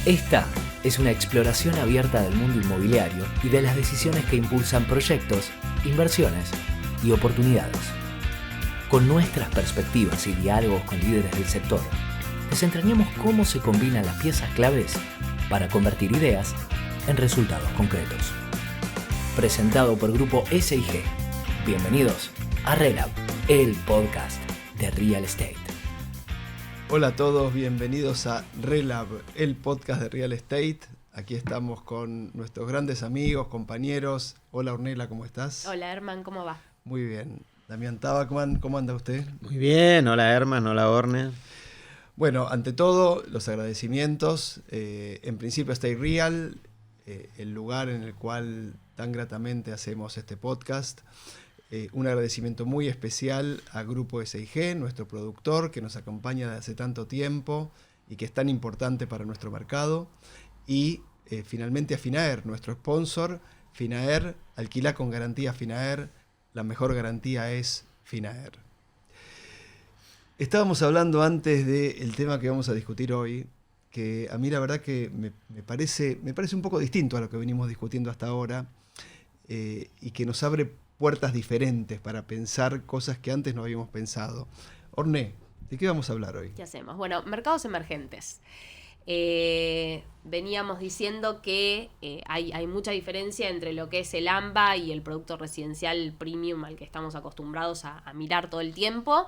Esta es una exploración abierta del mundo inmobiliario y de las decisiones que impulsan proyectos, inversiones y oportunidades. Con nuestras perspectivas y diálogos con líderes del sector, desentrañamos cómo se combinan las piezas claves para convertir ideas en resultados concretos. Presentado por Grupo SIG. Bienvenidos a RELAB, el podcast de Real Estate. Hola a todos, bienvenidos a RELAB, el podcast de Real Estate. Aquí estamos con nuestros grandes amigos, compañeros. Hola Ornella, ¿cómo estás? Hola Herman, ¿cómo va? Muy bien. Damián Tabacman, ¿cómo anda usted? Muy bien, hola Herman, hola Orne. Bueno, ante todo, los agradecimientos. En principio Stay Real, el lugar en el cual tan gratamente hacemos este podcast. Un agradecimiento muy especial a Grupo SIG, nuestro productor, que nos acompaña desde hace tanto tiempo y que es tan importante para nuestro mercado. Y finalmente a Finaer, nuestro sponsor. Finaer, alquila con garantía Finaer. La mejor garantía es Finaer. Estábamos hablando antes del tema que vamos a discutir hoy, que a mí la verdad que me parece un poco distinto a lo que venimos discutiendo hasta ahora, y que nos abre puertas diferentes para pensar cosas que antes no habíamos pensado. Orné, ¿de qué vamos a hablar hoy? ¿Qué hacemos? Bueno, mercados emergentes. Veníamos diciendo que hay mucha diferencia entre lo que es el AMBA y el producto residencial premium al que estamos acostumbrados a mirar todo el tiempo,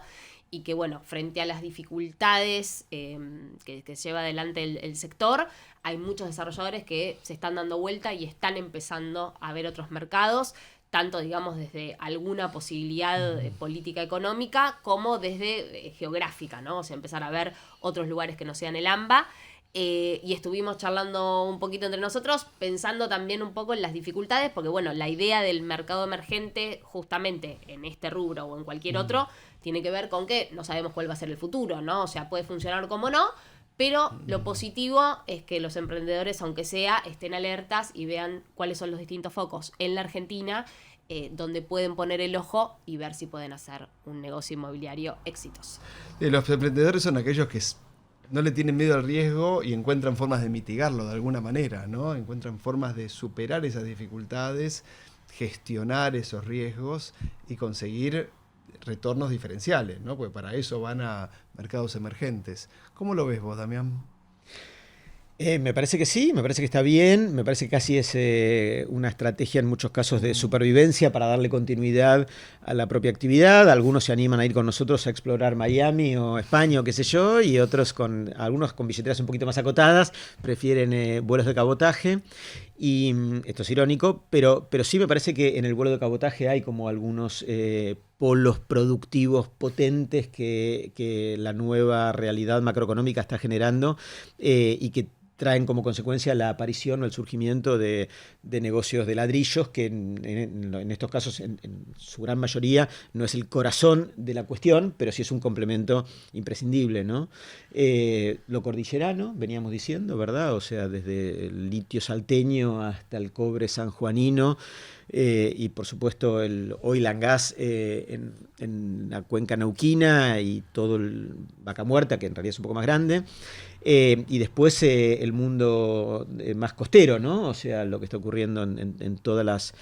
y que bueno, frente a las dificultades que lleva adelante el sector, hay muchos desarrolladores que se están dando vuelta y están empezando a ver otros mercados, tanto digamos desde alguna posibilidad política económica como desde geográfica, ¿no? O sea, empezar a ver otros lugares que no sean el AMBA. Y estuvimos charlando un poquito entre nosotros, pensando también un poco en las dificultades, porque bueno, la idea del mercado emergente, justamente en este rubro o en cualquier otro, tiene que ver con que no sabemos cuál va a ser el futuro, ¿no? O sea, puede funcionar como no, pero lo positivo es que los emprendedores, aunque sea, estén alertas y vean cuáles son los distintos focos en la Argentina, donde pueden poner el ojo y ver si pueden hacer un negocio inmobiliario exitoso. Los emprendedores son aquellos que no le tienen miedo al riesgo y encuentran formas de mitigarlo de alguna manera, ¿no? Encuentran formas de superar esas dificultades, gestionar esos riesgos y conseguir retornos diferenciales, ¿no? Porque para eso van a mercados emergentes. ¿Cómo lo ves vos, Damián? Me parece que sí, me parece que está bien, me parece que casi es una estrategia en muchos casos de supervivencia para darle continuidad a la propia actividad. Algunos se animan a ir con nosotros a explorar Miami o España o qué sé yo, y otros algunos con billeteras un poquito más acotadas prefieren vuelos de cabotaje. Y esto es irónico, pero sí me parece que en el vuelo de cabotaje hay como algunos polos productivos potentes que la nueva realidad macroeconómica está generando, y que traen como consecuencia la aparición o el surgimiento de negocios de ladrillos, que en estos casos, en su gran mayoría, no es el corazón de la cuestión, pero sí es un complemento imprescindible, ¿no? Lo cordillerano, veníamos diciendo, ¿verdad? O sea, desde el litio salteño hasta el cobre sanjuanino, y por supuesto el oil and gas en la cuenca neuquina y todo el Vaca Muerta, que en realidad es un poco más grande. Y después el mundo más costero, ¿no? O sea, lo que está ocurriendo en todas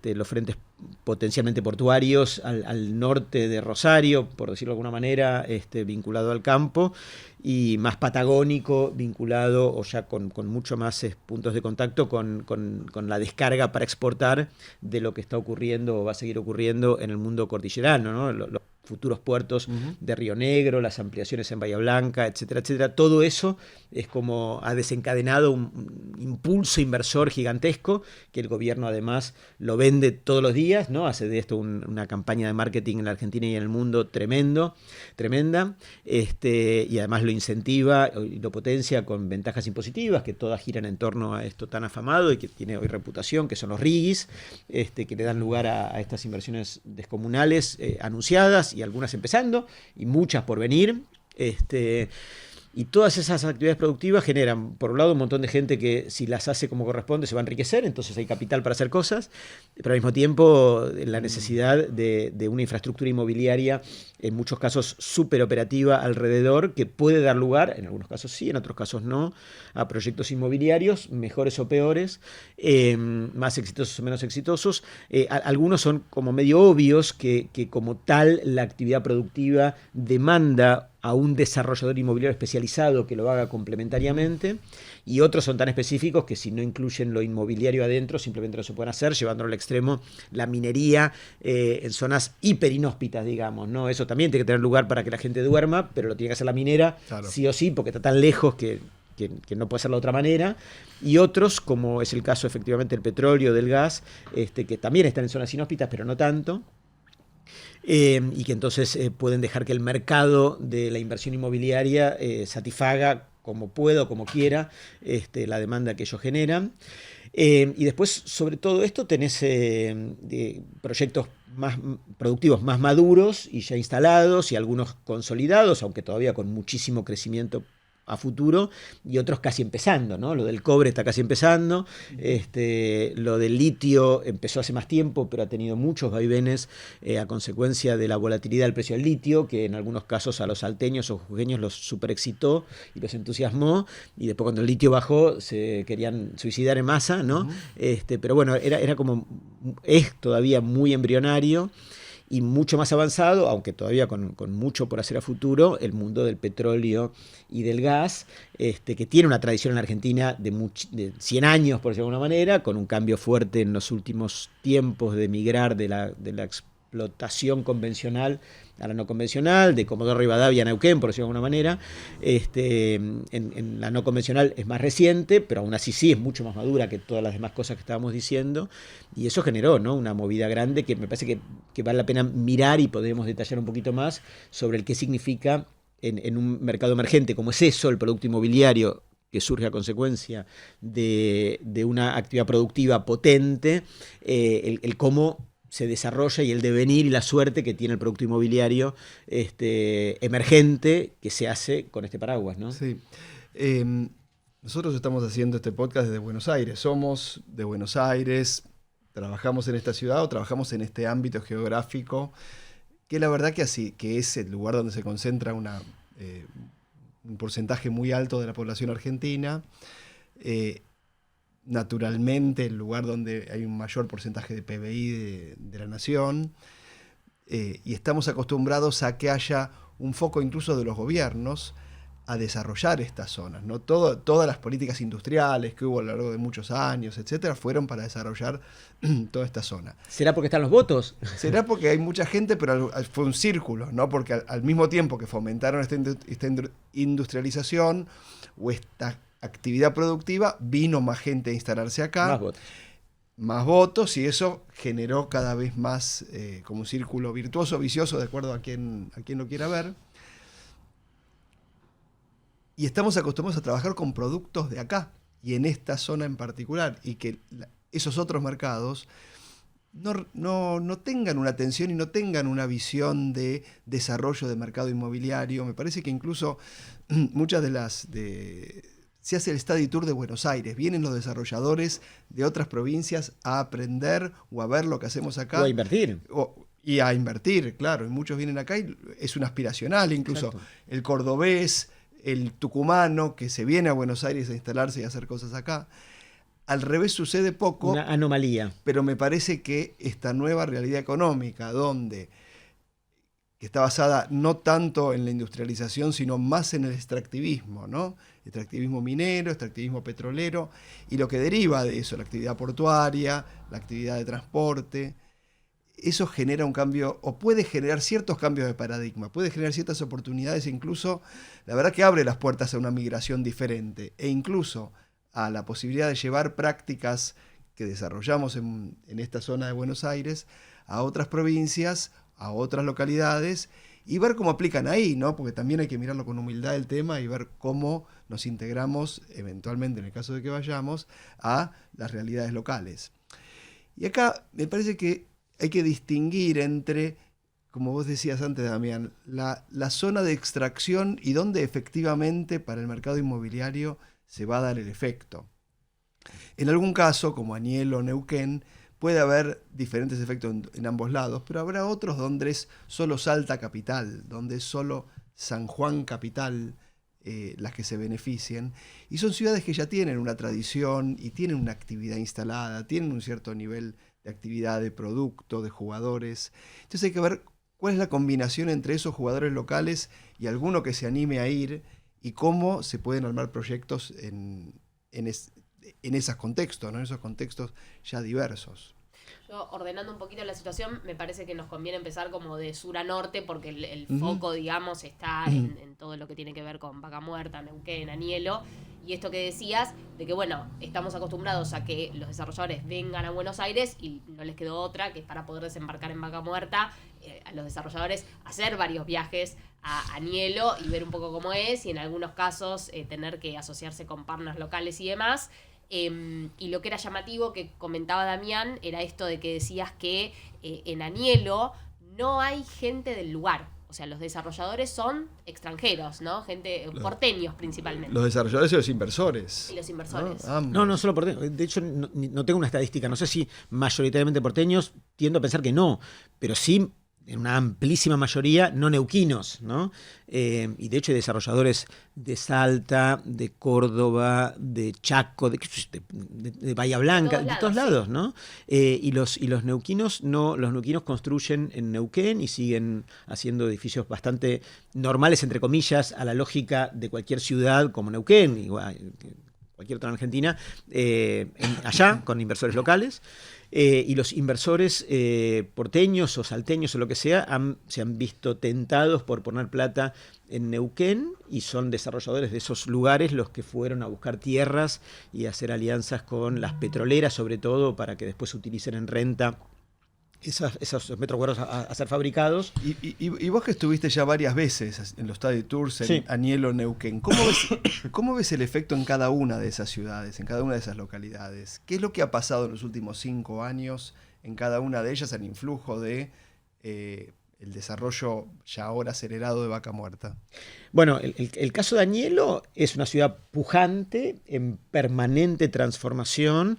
los frentes potencialmente portuarios al norte de Rosario, por decirlo de alguna manera, vinculado al campo, y más patagónico, vinculado o ya con mucho más puntos de contacto con la descarga para exportar de lo que está ocurriendo o va a seguir ocurriendo en el mundo cordillerano, ¿no? Los futuros puertos de Río Negro, las ampliaciones en Bahía Blanca, etcétera, etcétera. Todo eso es como ha desencadenado un impulso inversor gigantesco, que el gobierno además lo vende todos los días, ¿no? Hace de esto una campaña de marketing en la Argentina y en el mundo tremenda, y además lo incentiva y lo potencia con ventajas impositivas que todas giran en torno a esto tan afamado y que tiene hoy reputación, que son los RIGIs, que le dan lugar a estas inversiones descomunales anunciadas, y algunas empezando y muchas por venir. Y todas esas actividades productivas generan, por un lado, un montón de gente que si las hace como corresponde se va a enriquecer, entonces hay capital para hacer cosas, pero al mismo tiempo la necesidad de una infraestructura inmobiliaria, en muchos casos súper operativa alrededor, que puede dar lugar, en algunos casos sí, en otros casos no, a proyectos inmobiliarios, mejores o peores, más exitosos o menos exitosos. Algunos son como medio obvios que como tal la actividad productiva demanda a un desarrollador inmobiliario especializado que lo haga complementariamente, y otros son tan específicos que si no incluyen lo inmobiliario adentro simplemente no se pueden hacer, llevándolo al extremo la minería en zonas hiper inhóspitas, digamos, ¿no? Eso también tiene que tener lugar para que la gente duerma, pero lo tiene que hacer la minera, claro, sí o sí, porque está tan lejos que no puede ser de otra manera. Y otros, como es el caso efectivamente del petróleo, del gas, que también están en zonas inhóspitas, pero no tanto. Y que entonces pueden dejar que el mercado de la inversión inmobiliaria satisfaga como pueda o como quiera la demanda que ellos generan. Y después, sobre todo esto, tenés proyectos más productivos, más maduros y ya instalados, y algunos consolidados, aunque todavía con muchísimo crecimiento a futuro, y otros casi empezando, ¿no? Lo del cobre está casi empezando, lo del litio empezó hace más tiempo, pero ha tenido muchos vaivenes a consecuencia de la volatilidad del precio del litio, que en algunos casos a los salteños o jujeños los super excitó y los entusiasmó, y después cuando el litio bajó se querían suicidar en masa, ¿no? Pero bueno, es todavía muy embrionario y mucho más avanzado, aunque todavía con mucho por hacer a futuro, el mundo del petróleo y del gas, que tiene una tradición en la Argentina de 100 años, por decirlo de alguna manera, con un cambio fuerte en los últimos tiempos de migrar de la explotación convencional a la no convencional, de Comodoro Rivadavia a Neuquén, por decirlo de alguna manera. En la no convencional es más reciente, pero aún así sí es mucho más madura que todas las demás cosas que estábamos diciendo, y eso generó, ¿no?, una movida grande que me parece que vale la pena mirar, y podemos detallar un poquito más sobre el qué significa en un mercado emergente como es eso, el producto inmobiliario, que surge a consecuencia de una actividad productiva potente, el cómo se desarrolla y el devenir y la suerte que tiene el producto inmobiliario emergente que se hace con este paraguas, ¿no? Sí. Nosotros estamos haciendo este podcast desde Buenos Aires. Somos de Buenos Aires, trabajamos en esta ciudad o trabajamos en este ámbito geográfico, que la verdad que es el lugar donde se concentra un porcentaje muy alto de la población argentina. Naturalmente el lugar donde hay un mayor porcentaje de PBI de la nación, y estamos acostumbrados a que haya un foco incluso de los gobiernos a desarrollar estas zonas, ¿no? Todas las políticas industriales que hubo a lo largo de muchos años, etcétera, fueron para desarrollar toda esta zona. ¿Será porque están los votos? Será porque hay mucha gente, pero fue un círculo, ¿no? Porque al mismo tiempo que fomentaron esta industrialización o esta actividad productiva, vino más gente a instalarse acá, más votos, y eso generó cada vez más como un círculo virtuoso, vicioso, de acuerdo a quien lo quiera ver. Y estamos acostumbrados a trabajar con productos de acá, y en esta zona en particular, y que esos otros mercados no tengan una atención y no tengan una visión de desarrollo de mercado inmobiliario. Me parece que incluso muchas se hace el Study Tour de Buenos Aires, vienen los desarrolladores de otras provincias a aprender o a ver lo que hacemos acá. O a invertir. Y a invertir, claro, y muchos vienen acá y es un aspiracional, incluso. Exacto. El cordobés, el tucumano, que se viene a Buenos Aires a instalarse y a hacer cosas acá. Al revés sucede poco. Una anomalía. Pero me parece que esta nueva realidad económica, que está basada no tanto en la industrialización, sino más en el extractivismo, ¿no? Extractivismo minero, extractivismo petrolero, y lo que deriva de eso, la actividad portuaria, la actividad de transporte. Eso genera un cambio, o puede generar ciertos cambios de paradigma, puede generar ciertas oportunidades, incluso, la verdad que abre las puertas a una migración diferente, e incluso a la posibilidad de llevar prácticas que desarrollamos en esta zona de Buenos Aires a otras provincias, a otras localidades, y ver cómo aplican ahí, ¿no? Porque también hay que mirarlo con humildad el tema y ver cómo nos integramos, eventualmente, en el caso de que vayamos, a las realidades locales. Y acá me parece que hay que distinguir entre como vos decías antes, Damián, la zona de extracción y donde efectivamente para el mercado inmobiliario se va a dar el efecto. En algún caso, como Añelo o Neuquén, puede haber diferentes efectos en ambos lados, pero habrá otros donde es solo Salta capital, donde es solo San Juan capital las que se beneficien. Y son ciudades que ya tienen una tradición y tienen una actividad instalada, tienen un cierto nivel de actividad, de producto, de jugadores. Entonces hay que ver cuál es la combinación entre esos jugadores locales y alguno que se anime a ir y cómo se pueden armar proyectos en esos contextos, ¿no? En esos contextos ya diversos. Yo, ordenando un poquito la situación, me parece que nos conviene empezar como de sur a norte, porque el foco, digamos, está en todo lo que tiene que ver con Vaca Muerta, Neuquén, Añelo. Y esto que decías, de que bueno, estamos acostumbrados a que los desarrolladores vengan a Buenos Aires y no les quedó otra que para poder desembarcar en Vaca Muerta, a los desarrolladores hacer varios viajes a Añelo y ver un poco cómo es, y en algunos casos tener que asociarse con partners locales y demás. Y lo que era llamativo que comentaba Damián era esto de que decías que en Añelo no hay gente del lugar. O sea, los desarrolladores son extranjeros, ¿no? Gente, porteños principalmente. Los desarrolladores y los inversores. Y los inversores. No, solo porteños. De hecho, no tengo una estadística. No sé si mayoritariamente porteños, tiendo a pensar que no, pero sí en una amplísima mayoría no neuquinos, ¿no? Y de hecho hay desarrolladores de Salta, de Córdoba, de Chaco, de Bahía Blanca, de todos lados, ¿no? Y los neuquinos no, los neuquinos construyen en Neuquén y siguen haciendo edificios bastante normales, entre comillas, a la lógica de cualquier ciudad como Neuquén, igual, cualquier otra en Argentina, allá, con inversores locales. Y los inversores porteños o salteños o lo que sea se han visto tentados por poner plata en Neuquén y son desarrolladores de esos lugares los que fueron a buscar tierras y a hacer alianzas con las petroleras, sobre todo, para que después se utilicen en renta esos metros cuadrados a ser fabricados. Y vos que estuviste ya varias veces en los study tours en Añelo, Neuquén, ¿cómo ves el efecto en cada una de esas ciudades, en cada una de esas localidades? ¿Qué es lo que ha pasado en los últimos 5 años en cada una de ellas al influjo de el desarrollo ya ahora acelerado de Vaca Muerta? Bueno, el caso de Añelo es una ciudad pujante, en permanente transformación,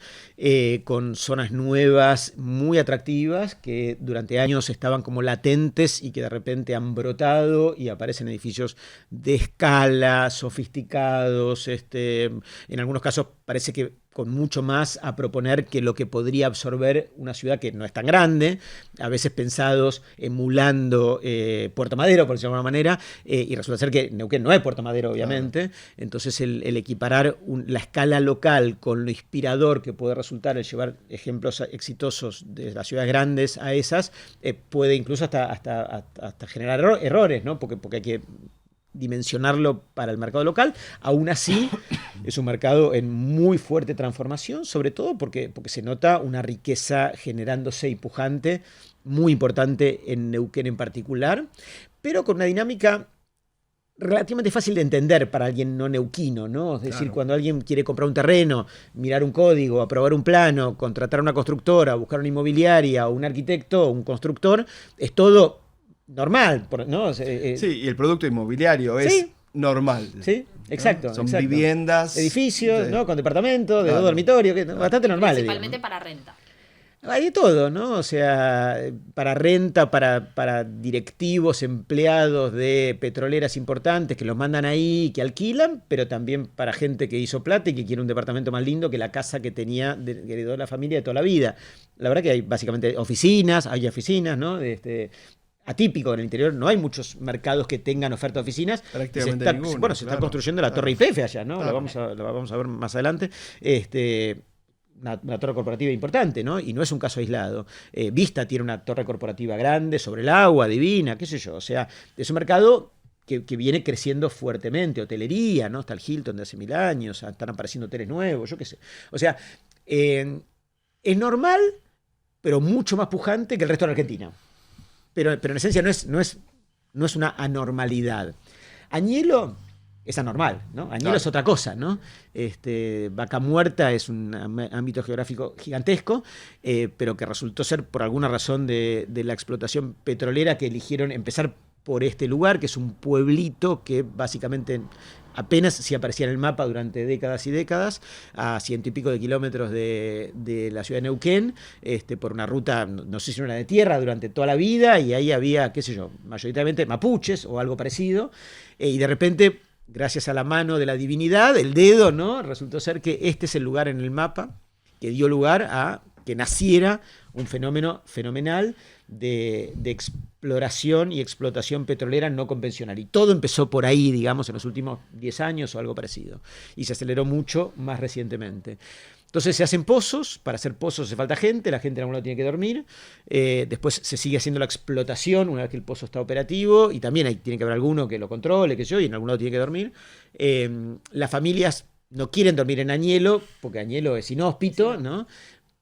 con zonas nuevas muy atractivas que durante años estaban como latentes y que de repente han brotado y aparecen edificios de escala, sofisticados, en algunos casos parece que con mucho más a proponer que lo que podría absorber una ciudad que no es tan grande, a veces pensados emulando Puerto Madero, por decirlo de alguna manera, y resulta ser que Neuquén no es Puerto Madero, obviamente. Claro. Entonces el equiparar la escala local con lo inspirador que puede resultar el llevar ejemplos exitosos de las ciudades grandes a esas, puede incluso hasta generar errores, ¿no? Porque hay que dimensionarlo para el mercado local. Aún así, es un mercado en muy fuerte transformación, sobre todo porque se nota una riqueza generándose y pujante, muy importante en Neuquén en particular, pero con una dinámica relativamente fácil de entender para alguien no neuquino, ¿no? Es decir, claro, cuando alguien quiere comprar un terreno, mirar un código, aprobar un plano, contratar a una constructora, buscar una inmobiliaria, o un arquitecto, o un constructor, es todo normal, ¿no? Sí, y el producto inmobiliario es normal. Sí, exacto. ¿no? Son exacto. Viviendas. Edificios, ¿no? Con departamentos, de 2 dormitorios, bastante normales. Principalmente digamos, ¿no? para renta. Hay de todo, ¿no? O sea, para renta, para directivos, empleados de petroleras importantes que los mandan ahí, que alquilan, pero también para gente que hizo plata y que quiere un departamento más lindo que la casa que tenía, que heredó la familia de toda la vida. La verdad que hay básicamente oficinas, ¿no? Atípico en el interior, no hay muchos mercados que tengan oferta de oficinas. Prácticamente ninguno. Se está construyendo la Torre YPF allá, ¿no? Claro. La vamos a ver más adelante. Una torre corporativa importante, ¿no? Y no es un caso aislado. Vista tiene una torre corporativa grande sobre el agua, divina, qué sé yo. O sea, es un mercado que viene creciendo fuertemente. Hotelería, ¿no? Está el Hilton de hace 1000 años, están apareciendo hoteles nuevos, yo qué sé. O sea, es normal, pero mucho más pujante que el resto de la Argentina. Pero en esencia no es una anormalidad. Añelo es anormal, ¿no? Añelo Claro. es otra cosa, ¿no? Vaca Muerta es un ámbito geográfico gigantesco, pero que resultó ser por alguna razón de la explotación petrolera que eligieron empezar por este lugar, que es un pueblito que básicamente apenas sí aparecía en el mapa durante décadas y décadas, a 100 y pico de kilómetros de la ciudad de Neuquén, por una ruta, no sé si era de tierra, durante toda la vida, y ahí había, qué sé yo, mayoritariamente mapuches o algo parecido, y de repente, gracias a la mano de la divinidad, el dedo, ¿no? Resultó ser que este es el lugar en el mapa que dio lugar a que naciera un fenómeno fenomenal de exploración y explotación petrolera no convencional. Y todo empezó por ahí, digamos, en los últimos 10 años o algo parecido. Y se aceleró mucho más recientemente. Entonces se hacen pozos, para hacer pozos hace falta gente, la gente en algún lado tiene que dormir, después se sigue haciendo la explotación una vez que el pozo está operativo, y también tiene que haber alguno que lo controle, qué sé yo, y en algún lado tiene que dormir. Las familias no quieren dormir en Añelo, porque Añelo es inhóspito, ¿no?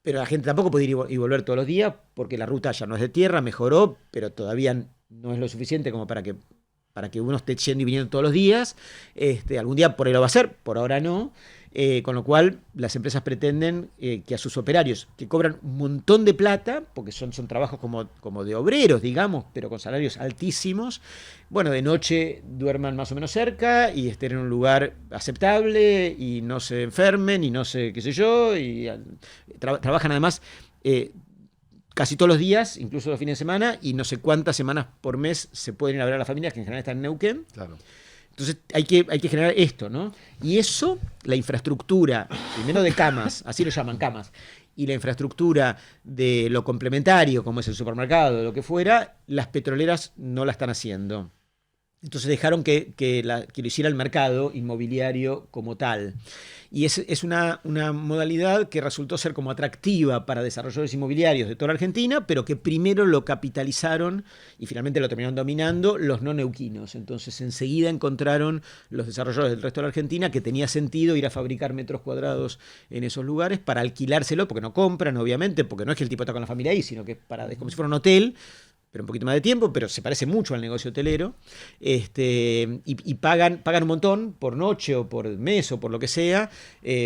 Pero la gente tampoco puede ir y volver todos los días, porque la ruta ya no es de tierra, mejoró, pero todavía no es lo suficiente como para que uno esté yendo y viniendo todos los días. Algún día por ahí lo va a hacer, por ahora no. Con lo cual las empresas pretenden que a sus operarios, que cobran un montón de plata, porque son trabajos como de obreros, digamos, pero con salarios altísimos, bueno, de noche duerman más o menos cerca y estén en un lugar aceptable y no se enfermen y no sé qué sé yo, y trabajan además casi todos los días, incluso los fines de semana, y no sé cuántas semanas por mes se pueden ir a ver a las familias, que en general están en Neuquén. Claro. Entonces hay que generar esto, ¿no? Y eso, la infraestructura, primero de camas, así lo llaman, camas, y la infraestructura de lo complementario, como es el supermercado, lo que fuera, las petroleras no la están haciendo. Entonces dejaron que lo hiciera el mercado inmobiliario como tal. Y es una modalidad que resultó ser como atractiva para desarrolladores inmobiliarios de toda la Argentina, pero que primero lo capitalizaron y finalmente lo terminaron dominando los no neuquinos. Entonces enseguida encontraron los desarrolladores del resto de la Argentina que tenía sentido ir a fabricar metros cuadrados en esos lugares para alquilárselo, porque no compran, obviamente, porque no es que el tipo está con la familia ahí, sino que es como si fuera un hotel, pero un poquito más de tiempo, pero se parece mucho al negocio hotelero, y pagan un montón por noche o por mes o por lo que sea,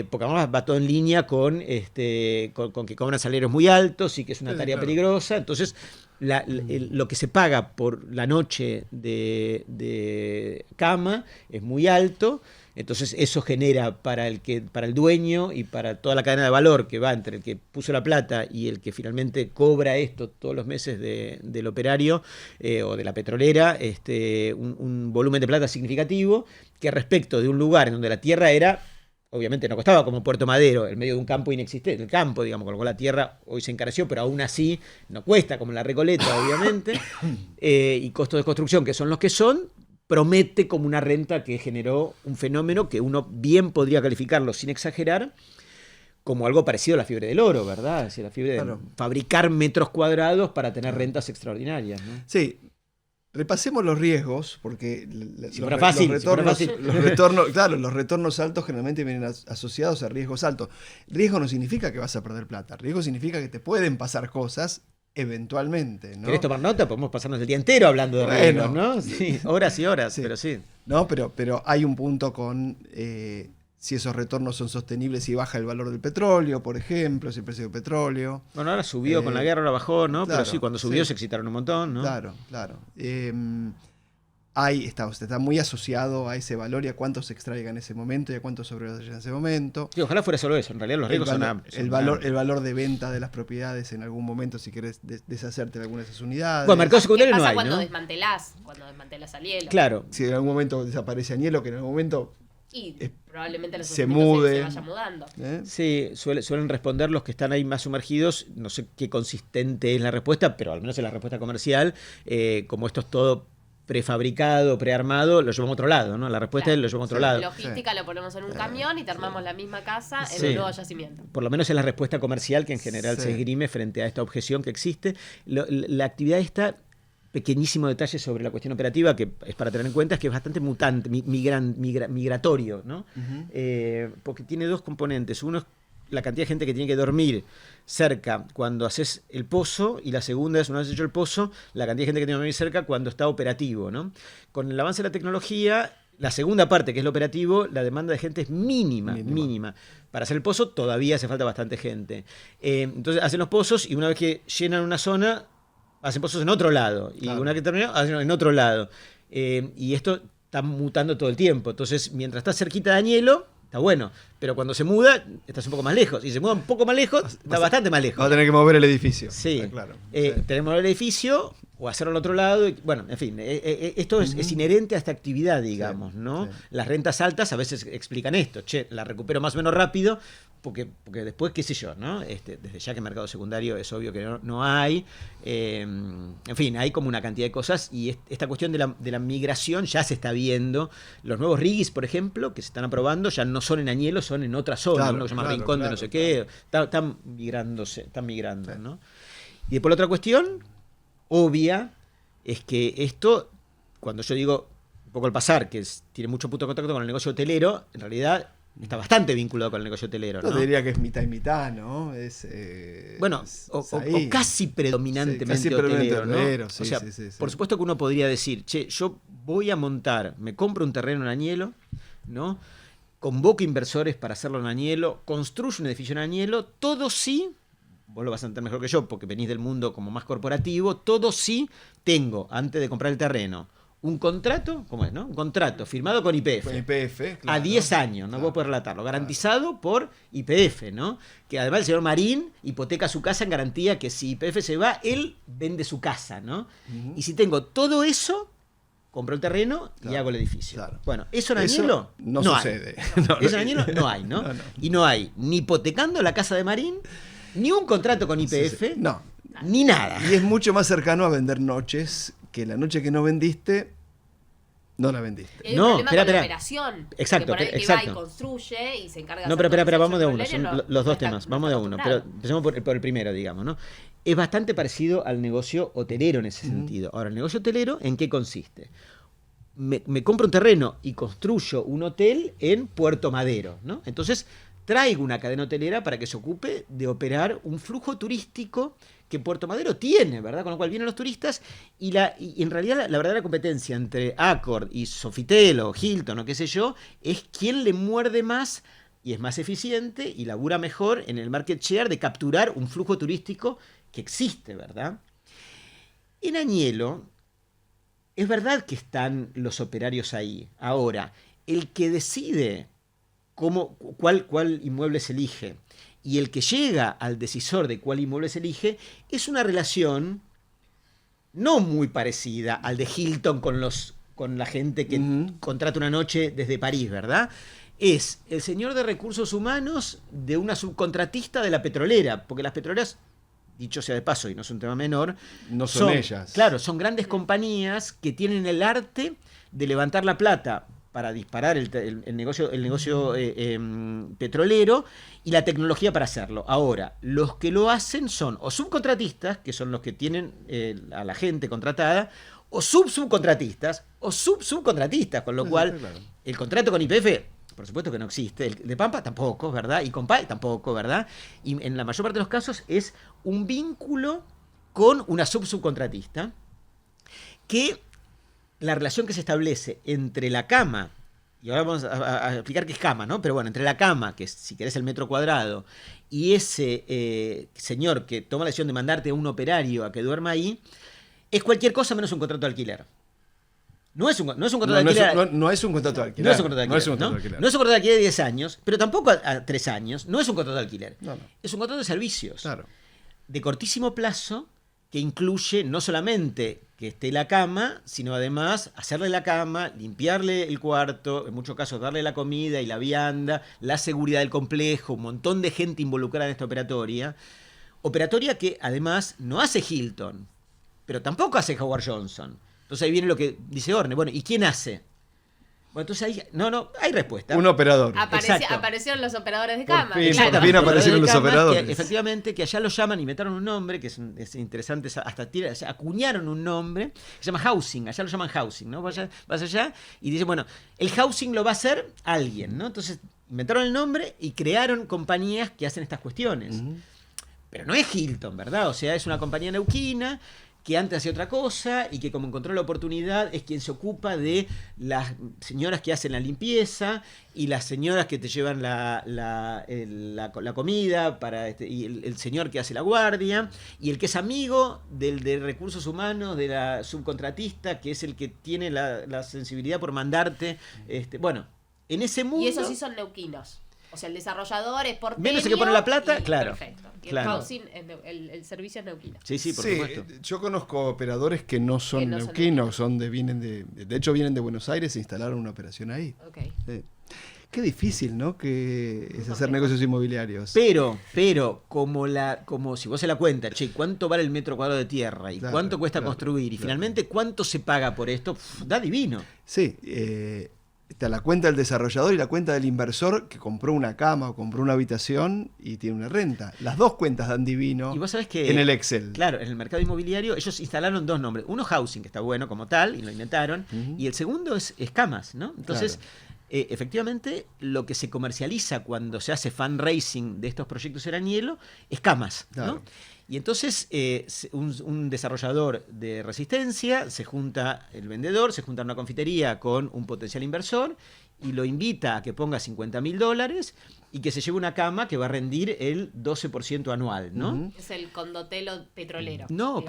porque además va todo en línea con que cobran salarios muy altos y que es una tarea peligrosa. Entonces lo que se paga por la noche de cama es muy alto. Entonces eso genera para el dueño y para toda la cadena de valor que va entre el que puso la plata y el que finalmente cobra esto todos los meses del operario o de la petrolera, un volumen de plata significativo, que respecto de un lugar en donde la tierra era, obviamente no costaba como Puerto Madero, en medio de un campo inexistente, el campo, digamos, con lo cual la tierra hoy se encareció, pero aún así no cuesta como la Recoleta, obviamente, y costos de construcción que son los que son, promete como una renta que generó un fenómeno que uno bien podría calificarlo, sin exagerar, como algo parecido a la fiebre del oro, ¿verdad? Es decir, la fiebre de fabricar metros cuadrados para tener rentas extraordinarias, ¿no? Sí. Repasemos los riesgos, porque los retornos altos generalmente vienen asociados a riesgos altos. Riesgo no significa que vas a perder plata, riesgo significa que te pueden pasar cosas eventualmente, ¿no? ¿Querés tomar nota? Podemos pasarnos el día entero hablando de riesgos, ¿no? Sí, horas y horas, sí. Pero sí. No, pero hay un punto con si esos retornos son sostenibles, si baja el valor del petróleo, por ejemplo, si el precio del petróleo. Bueno, ahora subió con la guerra, ahora bajó, ¿no? Claro, pero sí, cuando subió se excitaron un montón, ¿no? Claro. Está muy asociado a ese valor y a cuánto se extraiga en ese momento y a cuánto sobrevaya en ese momento. Sí, ojalá fuera solo eso. En realidad los riesgos son el valor de venta de las propiedades en algún momento, si querés deshacerte de algunas de esas unidades. Bueno, mercado secundario no hay, cuando ¿no? desmantelás al hielo. Claro. Si en algún momento desaparece Añelo, que en algún momento y probablemente los se vayan mudando. Sí, suelen responder los que están ahí más sumergidos. No sé qué consistente es la respuesta, pero al menos en la respuesta comercial, como esto es todo prefabricado, prearmado, lo llevamos a otro lado, ¿no? La respuesta es lo llevamos a otro lado. Logística, lo ponemos en un camión y te armamos la misma casa en un nuevo yacimiento. Por lo menos es la respuesta comercial que en general se esgrime frente a esta objeción que existe. La actividad esta, pequeñísimo detalle sobre la cuestión operativa que es para tener en cuenta, es que es bastante mutante, migratorio, ¿no? Porque tiene dos componentes. Uno es la cantidad de gente que tiene que dormir cerca cuando haces el pozo, y la segunda es, una vez hecho el pozo, la cantidad de gente que tiene que dormir cerca cuando está operativo, ¿no? Con el avance de la tecnología, La segunda parte, que es lo operativo, la demanda de gente es mínima. Para hacer el pozo todavía hace falta bastante gente. Entonces hacen los pozos y una vez que llenan una zona, hacen pozos en otro lado. Y una vez que terminó, hacen en otro lado. Y esto está mutando todo el tiempo. Entonces, mientras estás cerquita de Añelo, está bueno. Pero cuando se muda, estás un poco más lejos. Y se muda un poco más lejos, está bastante más lejos. Va a tener que mover el edificio. Sí. Claro. Tenemos que mover el edificio o hacerlo al otro lado. Bueno, en fin, esto es inherente a esta actividad, digamos, ¿no? Sí. Las rentas altas a veces explican esto. Che, la recupero más o menos rápido porque después, qué sé yo, ¿no? Desde ya que mercado secundario es obvio que no hay. En fin, hay como una cantidad de cosas y esta cuestión de la migración ya se está viendo. Los nuevos RIGIs, por ejemplo, que se están aprobando, ya no son en Añelo, son en otra zona, Claro, uno que se llama claro, Rincón de claro, no sé qué. Están migrando, Sí. ¿no? Y después la otra cuestión obvia es que esto, cuando yo digo un poco el pasar, que tiene mucho punto de contacto con el negocio hotelero, en realidad está bastante vinculado con el negocio hotelero, ¿no? Yo diría que es mitad y mitad, ¿no? Bueno, o casi predominantemente Sí, casi predominante hotelero, ¿no? hotelero, sí, o sea, sí. por supuesto que uno podría decir, che, yo voy a montar, me compro un terreno en Añelo, ¿no? Convoco inversores para hacerlo en Añelo, construyo un edificio en Añelo, todo sí, vos lo vas a entender mejor que yo, porque venís del mundo como más corporativo, todo sí tengo, antes de comprar el terreno, un contrato, ¿cómo es, no? Un contrato firmado con YPF. Con YPF, A 10 años, no puedo poder relatarlo. Garantizado por YPF, ¿no? Que además el señor Marín hipoteca su casa en garantía que si YPF se va, él vende su casa, ¿no? Y si tengo todo eso, compro el terreno y hago el edificio. Claro. Bueno, ¿eso en Añelo? No sucede. Hay. Eso en Añelo no hay, ¿no? Y no hay ni hipotecando la casa de Marín, ni un contrato con YPF, Sí. No. ni nada. Y es mucho más cercano a vender noches, que la noche que no vendiste, no la vendiste. Y hay No, un problema con espera. la operación. Exacto, que por ahí que exacto. va y construye y se encarga de No, hacer pero todo el vamos de a uno, proceso son inmobiliario, los dos está- temas, no vamos de está a uno, pero acostumbrado. empecemos por el primero, digamos, ¿no? Es bastante parecido al negocio hotelero en ese sentido. Ahora, el negocio hotelero, ¿en qué consiste? Me compro un terreno y construyo un hotel en Puerto Madero, ¿no? Entonces, traigo una cadena hotelera para que se ocupe de operar un flujo turístico que Puerto Madero tiene, ¿verdad? Con lo cual vienen los turistas y en realidad la verdadera competencia entre Accor y Sofitel o Hilton o qué sé yo, es quién le muerde más y es más eficiente y labura mejor en el market share de capturar un flujo turístico que existe, ¿verdad? En Añelo, es verdad que están los operarios ahí. Ahora, el que decide cuál inmueble se elige y el que llega al decisor de cuál inmueble se elige es una relación no muy parecida al de Hilton con la gente que contrata una noche desde París, ¿verdad? Es el señor de recursos humanos de una subcontratista de la petrolera, porque las petroleras, dicho sea de paso y no es un tema menor, No son ellas. Claro, son grandes compañías que tienen el arte de levantar la plata para disparar el negocio petrolero y la tecnología para hacerlo. Ahora, los que lo hacen son o subcontratistas, que son los que tienen a la gente contratada, o subcontratistas, o subcontratistas, con lo cual claro. el contrato con YPF, por supuesto que no existe, el de Pampa tampoco, ¿verdad? Y con PAE tampoco, ¿verdad? Y en la mayor parte de los casos es un vínculo con una subcontratista que la relación que se establece entre la cama, y ahora vamos a explicar qué es cama, ¿no? Pero bueno, entre la cama, que es, si querés, el metro cuadrado, y ese señor que toma la decisión de mandarte a un operario a que duerma ahí, es cualquier cosa menos un contrato de alquiler. No es un contrato de alquiler. No es un contrato de alquiler. No es un contrato de alquiler. No es un contrato de alquiler. No es un contrato de alquiler de 10 años, pero tampoco a 3 años. No es un contrato de alquiler. No. Es un contrato de servicios. Claro. De cortísimo plazo que incluye no solamente que esté la cama, sino además hacerle la cama, limpiarle el cuarto, en muchos casos darle la comida y la vianda, la seguridad del complejo, un montón de gente involucrada en esta operatoria. Operatoria que además no hace Hilton, pero tampoco hace Howard Johnson. Entonces ahí viene lo que dice Orne. Bueno, ¿y quién hace? Bueno, entonces ahí, hay respuesta. Un operador. Exacto. Aparecieron los operadores de cama. fin, claro. por fin aparecieron los Camas, operadores. que efectivamente, que allá lo llaman, inventaron un nombre, que es interesante, acuñaron un nombre, se llama housing, allá lo llaman housing, ¿no? Vas allá y dicen, bueno, el housing lo va a hacer alguien, ¿no? Entonces inventaron el nombre y crearon compañías que hacen estas cuestiones. Pero no es Hilton, ¿verdad? O sea, es una compañía neuquina que antes hacía otra cosa y que como encontró la oportunidad es quien se ocupa de las señoras que hacen la limpieza y las señoras que te llevan la comida y el señor que hace la guardia y el que es amigo del de recursos humanos, de la subcontratista, que es el que tiene la sensibilidad por mandarte. Bueno, en ese mundo... Y esos sí son neuquinos. O sea, el desarrollador es porteño. Menos el que pone la plata, claro. Perfecto. Y claro. el housing, el servicio es neuquino. Sí, por supuesto. Yo conozco operadores que no son neuquinos, vienen de hecho vienen de Buenos Aires e instalaron una operación ahí. Okay. Qué difícil, ¿no? Que es hacer negocios inmobiliarios. Pero como si vos se la cuenta, ¿cuánto vale el metro cuadrado de tierra? ¿Y cuánto cuesta construir? Y finalmente, ¿cuánto se paga por esto? Da divino. Sí, está la cuenta del desarrollador y la cuenta del inversor que compró una cama o compró una habitación y tiene una renta. Las dos cuentas dan divino. Y vos sabés que en el Excel. Claro, en el mercado inmobiliario ellos instalaron dos nombres. Uno housing, que está bueno como tal, y lo inventaron. Y el segundo es camas, ¿no? Entonces, efectivamente, lo que se comercializa cuando se hace fundraising de estos proyectos en Añelo es camas, ¿no? Claro. Y entonces un desarrollador de Resistencia, se junta el vendedor, se junta en una confitería con un potencial inversor y lo invita a que ponga $50.000 y que se lleve una cama que va a rendir el 12% anual, ¿no? Es el condotelo petrolero. No, digamos.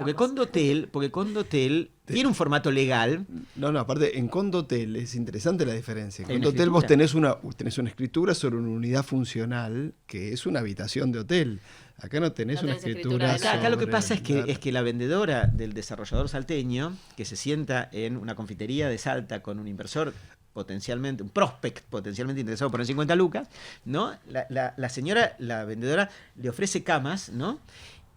porque Condotel tiene un formato legal. No, aparte, en Condotel es interesante la diferencia. En Hay una Condotel vos escritura. tenés una escritura sobre una unidad funcional que es una habitación de hotel. Acá no tenés una escritura. Acá lo que sobre- pasa es que la vendedora del desarrollador salteño, que se sienta en una confitería de Salta con un inversor potencialmente, un prospect potencialmente interesado por poner 50 lucas, ¿no? La señora, la vendedora, le ofrece camas, ¿no?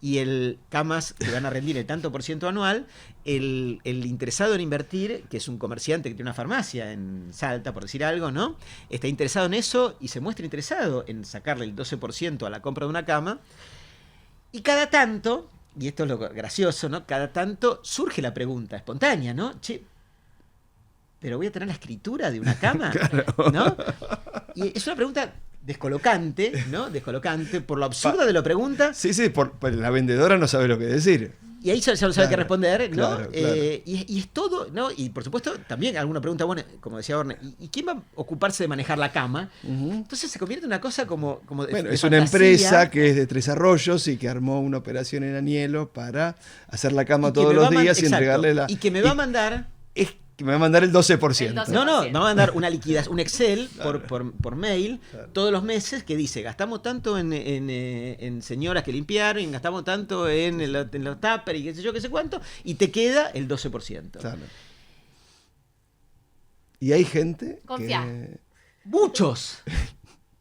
Y el camas que van a rendir el tanto por ciento anual, el interesado en invertir, que es un comerciante que tiene una farmacia en Salta, por decir algo, ¿no? Está interesado en eso y se muestra interesado en sacarle el 12% a la compra de una cama. Y cada tanto, y esto es lo gracioso, ¿no? Cada tanto surge la pregunta espontánea, ¿no? Che, pero voy a tener la escritura de una cama, ¿no? Y es una pregunta descolocante, ¿no? Descolocante por lo absurda de la pregunta. Sí, por la vendedora no sabe lo que decir. Y ahí ya no sabe qué responder, ¿no? Claro. Y es todo, ¿no? Y por supuesto, también alguna pregunta, bueno, como decía Orne, ¿y quién va a ocuparse de manejar la cama? Entonces se convierte en una cosa como de Bueno, de es una fantasía. empresa que es de Tres Arroyos y que armó una operación en Añelo para hacer la cama Y que todos me va los a man- días y exacto, entregarle la... Y que me va a mandar... Es que me va a mandar el 12%. El 12%. No, me va a mandar una liquidación, un Excel por mail todos los meses que dice, gastamos tanto en señoras que limpiaron, gastamos tanto en los tuppers y qué sé yo, qué sé cuánto, y te queda el 12%. Claro. Y hay gente Confía. que... Muchos.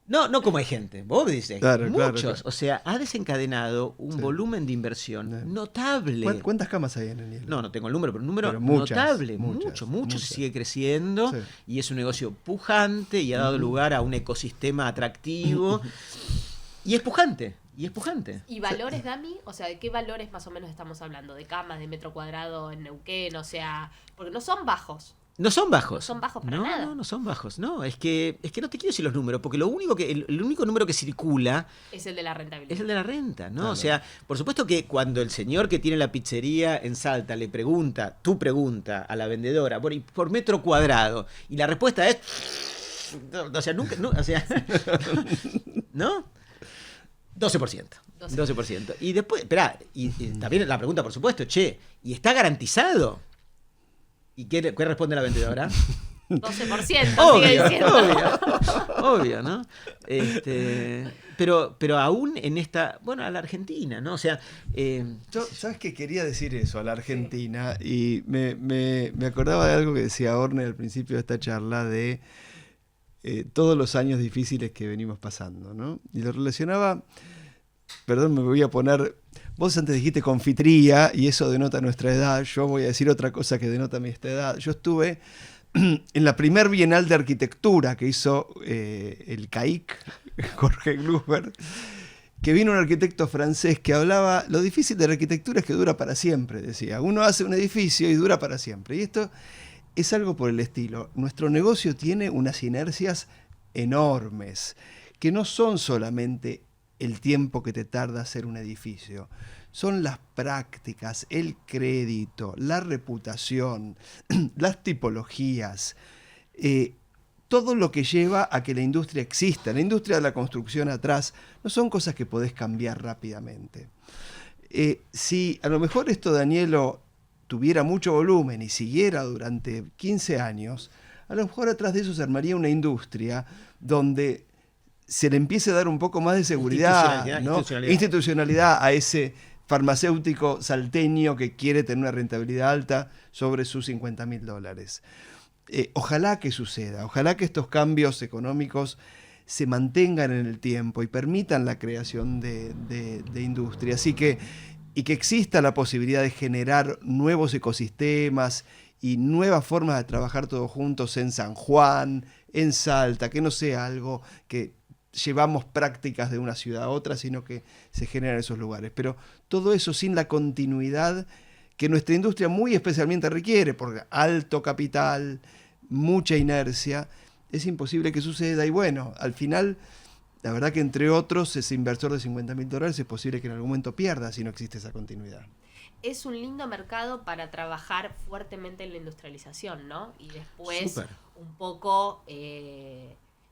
No como hay gente, vos dices, Claro, muchos. claro. O sea, ha desencadenado un volumen de inversión notable. ¿Cuántas camas hay en Añelo? No tengo el número, pero un número Pero muchas, notable, muchas. mucho, sigue creciendo y es un negocio pujante y ha dado lugar a un ecosistema atractivo y es pujante. ¿Y valores, Dami? O sea, ¿de qué valores más o menos estamos hablando? ¿De camas, de metro cuadrado en Neuquén? O sea, porque no son bajos. No son bajos. No son bajos para nada. No son bajos. No, es que no te quiero decir los números, porque el único número que circula Es el de la rentabilidad. es el de la renta, ¿no? Claro. O sea, por supuesto que cuando el señor que tiene la pizzería en Salta le pregunta, tú pregunta a la vendedora, bueno, ¿y por metro cuadrado? Y la respuesta es... O sea, nunca... No, o sea, ¿no? 12%. 12%. Y después, esperá, y también la pregunta, por supuesto, che, ¿y está garantizado? ¿Y qué responde la vendedora? 12% sigue diciendo. Obvio, ¿no? Pero aún en esta, bueno, a la Argentina, ¿no? O sea, Yo, ¿sabes qué? Quería decir eso a la Argentina y me acordaba de algo que decía Orne al principio de esta charla de todos los años difíciles que venimos pasando, ¿no? Y lo relacionaba, perdón, me voy a poner... Vos antes dijiste confitría y eso denota nuestra edad. Yo voy a decir otra cosa que denota mi edad. Yo estuve en la primer Bienal de Arquitectura que hizo el CAIC, Jorge Glusberg, que vino un arquitecto francés que hablaba, lo difícil de la arquitectura es que dura para siempre, decía. Uno hace un edificio y dura para siempre. Y esto es algo por el estilo. Nuestro negocio tiene unas inercias enormes, que no son solamente el tiempo que te tarda hacer un edificio. Son las prácticas, el crédito, la reputación, las tipologías, todo lo que lleva a que la industria exista. La industria de la construcción atrás no son cosas que podés cambiar rápidamente. Si a lo mejor esto, Danielo, tuviera mucho volumen y siguiera durante 15 años, a lo mejor atrás de eso se armaría una industria donde se le empiece a dar un poco más de seguridad, ¿no? Institucionalidad a ese farmacéutico salteño que quiere tener una rentabilidad alta sobre sus $50.000. Ojalá que suceda, ojalá que estos cambios económicos se mantengan en el tiempo y permitan la creación de industria. Así que, y que exista la posibilidad de generar nuevos ecosistemas y nuevas formas de trabajar todos juntos en San Juan, en Salta, que no sea algo que llevamos prácticas de una ciudad a otra, sino que se generan en esos lugares. Pero todo eso sin la continuidad que nuestra industria muy especialmente requiere, porque alto capital, mucha inercia, es imposible que suceda. Y bueno, al final, la verdad que entre otros, ese inversor de $50.000 es posible que en algún momento pierda si no existe esa continuidad. Es un lindo mercado para trabajar fuertemente en la industrialización, ¿no? Y después un poco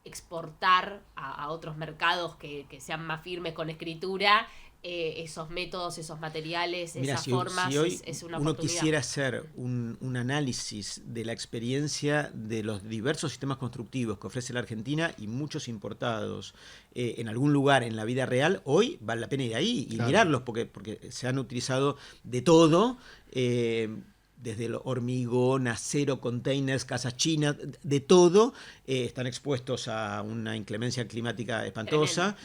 exportar a otros mercados que sean más firmes con escritura, esos métodos, esos materiales, esas formas, si hoy es una uno oportunidad. quisiera hacer un análisis de la experiencia de los diversos sistemas constructivos que ofrece la Argentina y muchos importados en algún lugar en la vida real, hoy vale la pena ir ahí y mirarlos porque se han utilizado de todo, desde el hormigón, acero, containers, casas chinas, de todo, están expuestos a una inclemencia climática espantosa,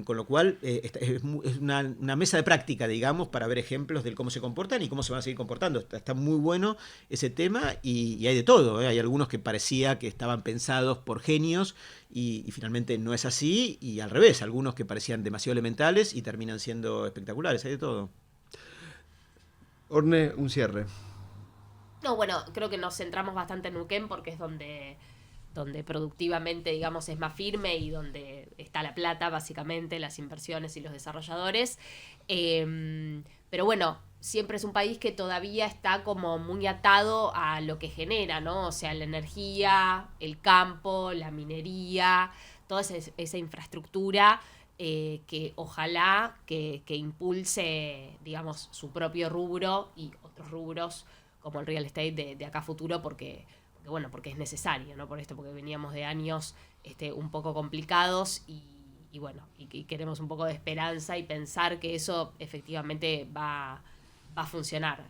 con lo cual es una mesa de práctica, digamos, para ver ejemplos de cómo se comportan y cómo se van a seguir comportando. Está muy bueno ese tema y hay de todo, hay algunos que parecía que estaban pensados por genios y finalmente no es así, y al revés, algunos que parecían demasiado elementales y terminan siendo espectaculares, hay de todo. Orne, un cierre. No, bueno, creo que nos centramos bastante en Neuquén porque es donde productivamente, digamos, es más firme y donde está la plata, básicamente, las inversiones y los desarrolladores. Pero bueno, siempre es un país que todavía está como muy atado a lo que genera, ¿no? O sea, la energía, el campo, la minería, toda esa infraestructura que ojalá que impulse, digamos, su propio rubro y otros rubros como el real estate de acá a futuro, porque es necesario, ¿no? Por esto, porque veníamos de años un poco complicados y bueno, y queremos un poco de esperanza y pensar que eso efectivamente va a funcionar.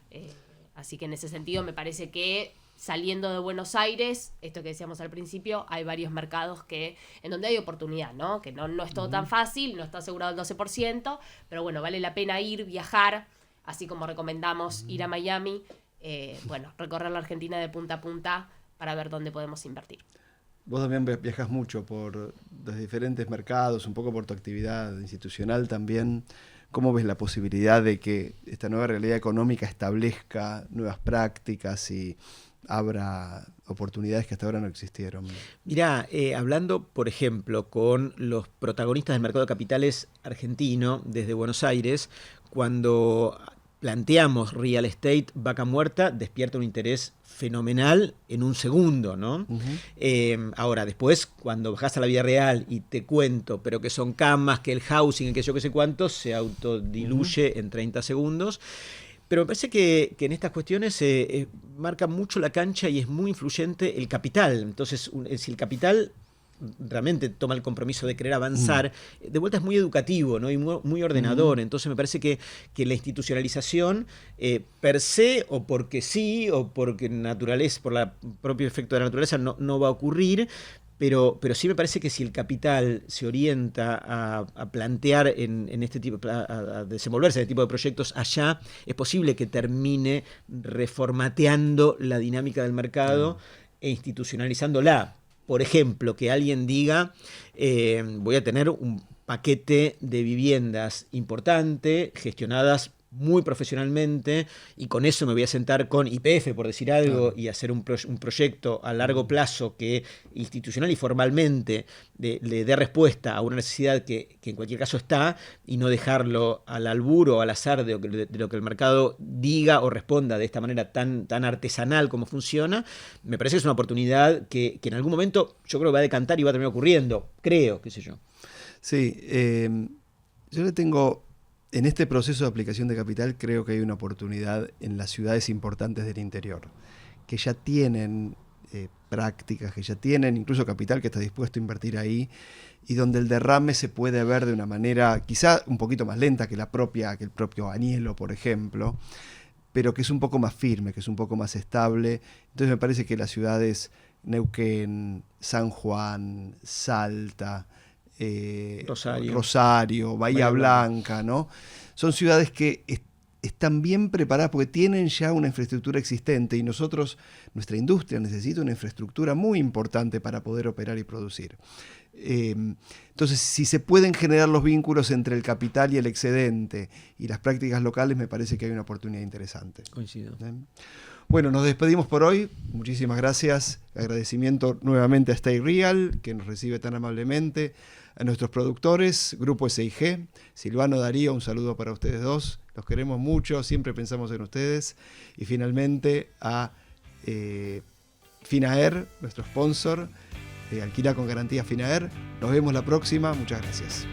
Así que en ese sentido me parece que saliendo de Buenos Aires, esto que decíamos al principio, hay varios mercados en donde hay oportunidad, ¿no? Que no es todo tan fácil, no está asegurado el 12%, pero bueno, vale la pena viajar, así como recomendamos ir a Miami, recorrer la Argentina de punta a punta para ver dónde podemos invertir. Vos también viajas mucho por los diferentes mercados, un poco por tu actividad institucional también. ¿Cómo ves la posibilidad de que esta nueva realidad económica establezca nuevas prácticas y abra oportunidades que hasta ahora no existieron? Mirá, hablando, por ejemplo, con los protagonistas del mercado de capitales argentino desde Buenos Aires, cuando planteamos real estate vaca muerta, despierta un interés fenomenal en un segundo, ¿no? Ahora, después, cuando bajás a la vida real y te cuento, pero que son camas, que el housing, que yo qué sé cuánto, se autodiluye en 30 segundos. Pero me parece que en estas cuestiones marca mucho la cancha y es muy influyente el capital. Entonces, si el capital realmente toma el compromiso de querer avanzar, de vuelta es muy educativo, ¿no? Y muy ordenador. Entonces me parece que la institucionalización per se, o porque sí, o porque naturaleza, por el propio efecto de la naturaleza, no va a ocurrir. Pero sí me parece que si el capital se orienta a plantear en este tipo, a desenvolverse en este tipo de proyectos allá, es posible que termine reformateando la dinámica del mercado e institucionalizándola. Por ejemplo, que alguien diga, voy a tener un paquete de viviendas importante, gestionadas muy profesionalmente y con eso me voy a sentar con YPF, por decir algo, y hacer un proyecto a largo plazo que institucional y formalmente le dé respuesta a una necesidad que en cualquier caso está, y no dejarlo al albur o al azar de lo que el mercado diga o responda de esta manera tan artesanal como funciona. Me parece que es una oportunidad que en algún momento yo creo que va a decantar y va a terminar ocurriendo, creo, qué sé yo. Sí, yo le tengo, en este proceso de aplicación de capital, creo que hay una oportunidad en las ciudades importantes del interior, que ya tienen prácticas, que ya tienen incluso capital que está dispuesto a invertir ahí, y donde el derrame se puede ver de una manera quizá un poquito más lenta que el propio Añelo, por ejemplo, pero que es un poco más firme, que es un poco más estable. Entonces me parece que las ciudades Neuquén, San Juan, Salta, Rosario, Bahía Blanca, ¿no? Son ciudades que están bien preparadas porque tienen ya una infraestructura existente, y nuestra industria necesita una infraestructura muy importante para poder operar y producir. Entonces, si se pueden generar los vínculos entre el capital y el excedente y las prácticas locales, me parece que hay una oportunidad interesante. Coincido. Bueno, nos despedimos por hoy. Muchísimas gracias. Agradecimiento nuevamente a Stay Real, que nos recibe tan amablemente. A nuestros productores, Grupo SIG, Silvano, Darío, un saludo para ustedes dos. Los queremos mucho, siempre pensamos en ustedes. Y finalmente a Finaer, nuestro sponsor, Alquila con Garantía Finaer. Nos vemos la próxima. Muchas gracias.